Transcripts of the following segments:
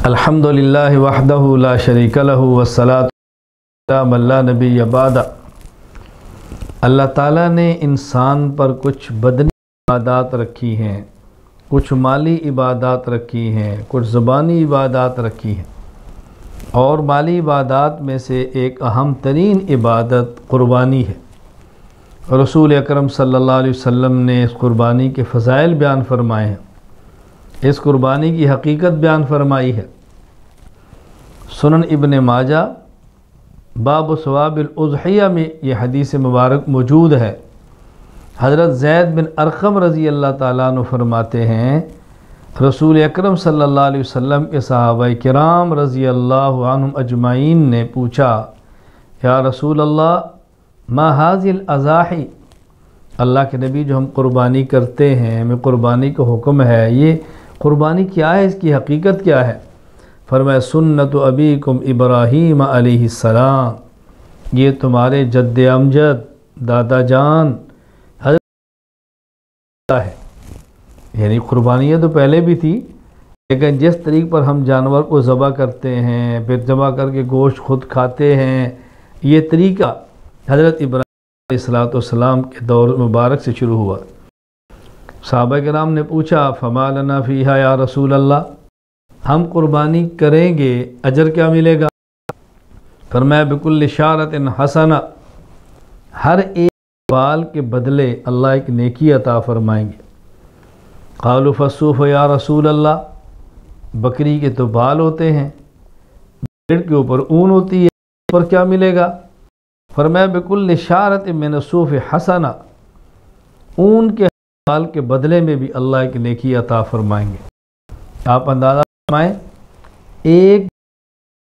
الحمدللہ وحدہ لا شریک لہ والصلاۃ والسلام علی نبی بعد۔ اللہ تعالیٰ نے انسان پر کچھ بدنی عبادات رکھی ہیں، کچھ مالی عبادات رکھی ہیں، کچھ زبانی عبادات رکھی ہیں، اور مالی عبادات میں سے ایک اہم ترین عبادت قربانی ہے۔ رسول اکرم صلی اللہ علیہ وسلم نے اس قربانی کے فضائل بیان فرمائے ہیں، اس قربانی کی حقیقت بیان فرمائی ہے۔ سنن ابن ماجہ باب ثواب الاضحیہ میں یہ حدیث مبارک موجود ہے۔ حضرت زید بن ارقم رضی اللہ تعالیٰ عنہ فرماتے ہیں، رسول اکرم صلی اللہ علیہ وسلم کے صحابہ کرام رضی اللہ عنہم اجمعین نے پوچھا، یا رسول اللہ ما هذه الاضاحی، اللہ کے نبی جو ہم قربانی کرتے ہیں، ہمیں قربانی کا حکم ہے، یہ قربانی کیا ہے، اس کی حقیقت کیا ہے؟ فرمایا سنت ابیکم ابراہیم علیہ السلام، یہ تمہارے جد امجد دادا جان حضرت ہے۔ یعنی قربانیاں تو پہلے بھی تھی، لیکن جس طریق پر ہم جانور کو ذبح کرتے ہیں، پھر ذبح کر کے گوشت خود کھاتے ہیں، یہ طریقہ حضرت ابراہیم علیہ السلام کے دور مبارک سے شروع ہوا۔ صحابہ کرام نے پوچھا فما لنا فیہا یا رسول اللہ، ہم قربانی کریں گے اجر کیا ملے گا؟ فرمایا بکل شارت حسنہ، ہر ایک بال کے بدلے اللہ ایک نیکی عطا فرمائیں گے۔ قالوا فالصوف یا رسول اللہ، بکری کے تو بال ہوتے ہیں، بھیڑ کے اوپر اون ہوتی ہے، اس پر کیا ملے گا؟ فرمایا بکل شارت من الصوف حسنہ، اون کے بال کے بدلے میں بھی اللہ ایک نیکی عطا فرمائیں گے۔ آپ اندازہ فرمائیں، ایک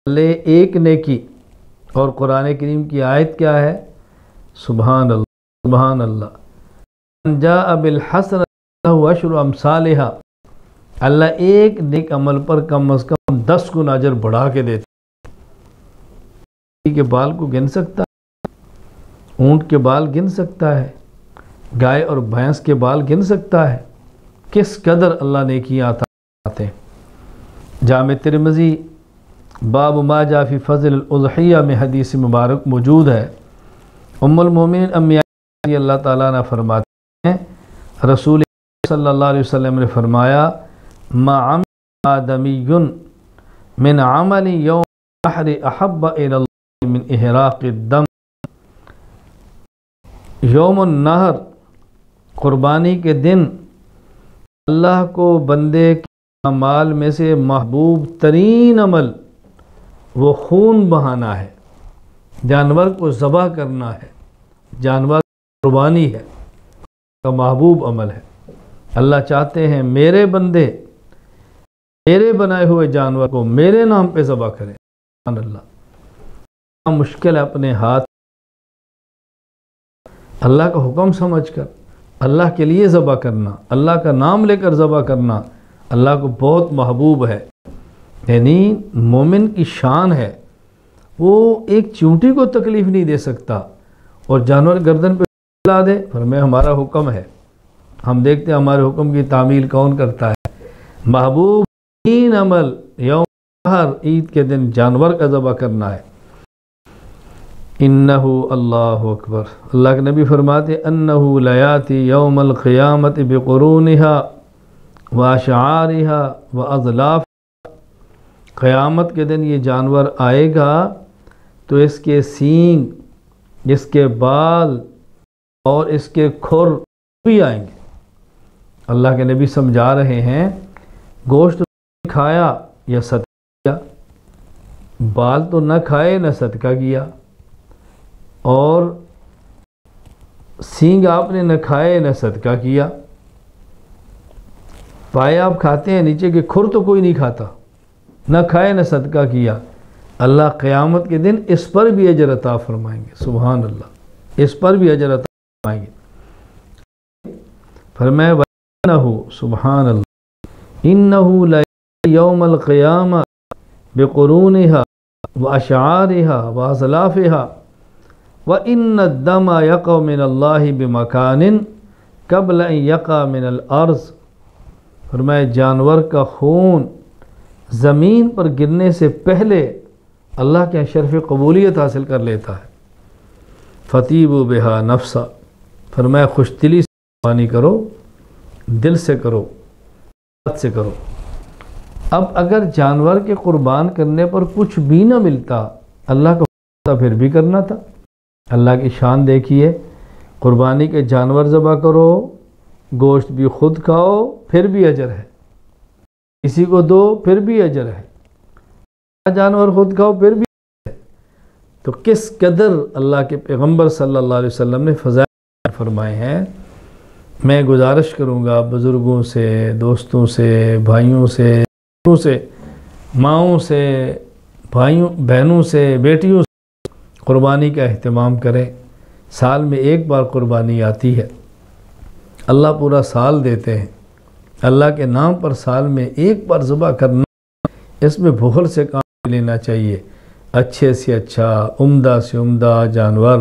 بدلے ایک نیکی، اور قرآن کریم کی آیت کیا ہے؟ سبحان اللہ سبحان اللہ، من جاء بالحسنۃ فلہ عشر امثالھا، اللہ ایک نیک عمل پر کم از کم 10 گنا اجر بڑھا کے دیتے ہیں۔ کے بال کو گن سکتا ہے؟ اونٹ کے بال گن سکتا ہے؟ گائے اور بھینس کے بال گن سکتا ہے؟ کس قدر اللہ نیکیاں عطا کرتے ہیں۔ جامع ترمذی باب ما جاء فی فضل الاضحیہ میں حدیث مبارک موجود ہے۔ ام المومنین امی عائشہ رضی اللہ تعالیٰ عنہ فرماتے ہیں، رسول صلی اللہ علیہ وسلم نے فرمایا ما عمل آدمی من عمل یوم النحر احب الی اللہ من احراق الدم، یوم النحر قربانی کے دن اللہ کو بندے کے اعمال میں سے محبوب ترین عمل وہ خون بہانا ہے، جانور کو ذبح کرنا ہے، جانور قربانی ہے، کا محبوب عمل ہے۔ اللہ چاہتے ہیں میرے بندے میرے بنائے ہوئے جانور کو میرے نام پہ ذبح کریں۔ سبحان اللہ، مشکل ہے اپنے ہاتھ اللہ کا حکم سمجھ کر اللہ کے لیے ذبح کرنا، اللہ کا نام لے کر ذبح کرنا اللہ کو بہت محبوب ہے۔ یعنی مومن کی شان ہے، وہ ایک چونٹی کو تکلیف نہیں دے سکتا، اور جانور گردن پہ لا دے، فرمایا ہمارا حکم ہے۔ ہم دیکھتے ہیں ہمارے حکم کی تعمیل کون کرتا ہے؟ محبوب تین عمل یوم النحر عید کے دن جانور کا ذبح کرنا ہے۔ انہو اللہ اکبر، اللہ کے نبی فرماتے انہو لیاتی یوم القیامت بقرونہا واشعارہا واضلاف، قیامت کے دن یہ جانور آئے گا تو اس کے سینگ، اس کے بال اور اس کے کھر بھی آئیں گے۔ اللہ کے نبی سمجھا رہے ہیں گوشت کھایا یا صدقہ کیا، بال تو نہ کھائے نہ صدقہ کیا، اور سینگ آپ نے نہ کھائے نہ صدقہ کیا، پائے آپ کھاتے ہیں، نیچے کے کھر تو کوئی نہیں کھاتا، نہ کھائے نہ صدقہ کیا۔ اللہ قیامت کے دن اس پر بھی اجر عطا فرمائیں گے۔ سبحان اللہ، اس پر بھی اجر عطا فرمائیں گے۔ فرمایا وَإِنَّهُ سبحان اللہ إِنَّهُ لَيَأْتِي يَوْمَ الْقِيَامَةِ بِقُرُونِهَا وَأَشْعَارِهَا وَأَضْلَافِهَا وَإِنَّ الدَّمَ يَقَعُ مِنَ اللَّهِ بِمَكَانٍ قَبْلَ أَن يَقَعَ مِنَ الْأَرْضِ، فرمایا جانور کا خون زمین پر گرنے سے پہلے اللہ کے شرف قبولیت حاصل کر لیتا ہے۔ فطیبوا بہا نفسا، فرمایا خوش دلی سے قربانی کرو، دل سے کرو، ہاتھ سے کرو۔ اب اگر جانور کے قربان کرنے پر کچھ بھی نہ ملتا، اللہ کا پھر بھی کرنا تھا۔ اللہ کی شان دیکھیے، قربانی کے جانور ذبح کرو، گوشت بھی خود کھاؤ، پھر بھی اجر ہے، کسی کو دو پھر بھی اجر ہے، جانور خود کھاؤ پھر بھی ہے۔ تو کس قدر اللہ کے پیغمبر صلی اللہ علیہ وسلم نے فضائل فرمائے ہیں۔ میں گزارش کروں گا بزرگوں سے، دوستوں سے، بھائیوں سے، ماؤں سے، بھائیوں بہنوں سے، بیٹیوں سے قربانی کا اہتمام کریں۔ سال میں ایک بار قربانی آتی ہے، اللہ پورا سال دیتے ہیں، اللہ کے نام پر سال میں ایک بار ذبح کرنا، اس میں بخل سے کام لینا چاہیے۔ اچھے سے اچھا، عمدہ سے عمدہ جانور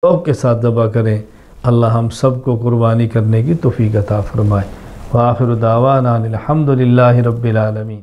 شوق کے ساتھ ذبح کریں۔ اللہ ہم سب کو قربانی کرنے کی توفیق عطا فرمائے۔ وآخر دعوانا الحمد للہ رب العالمین۔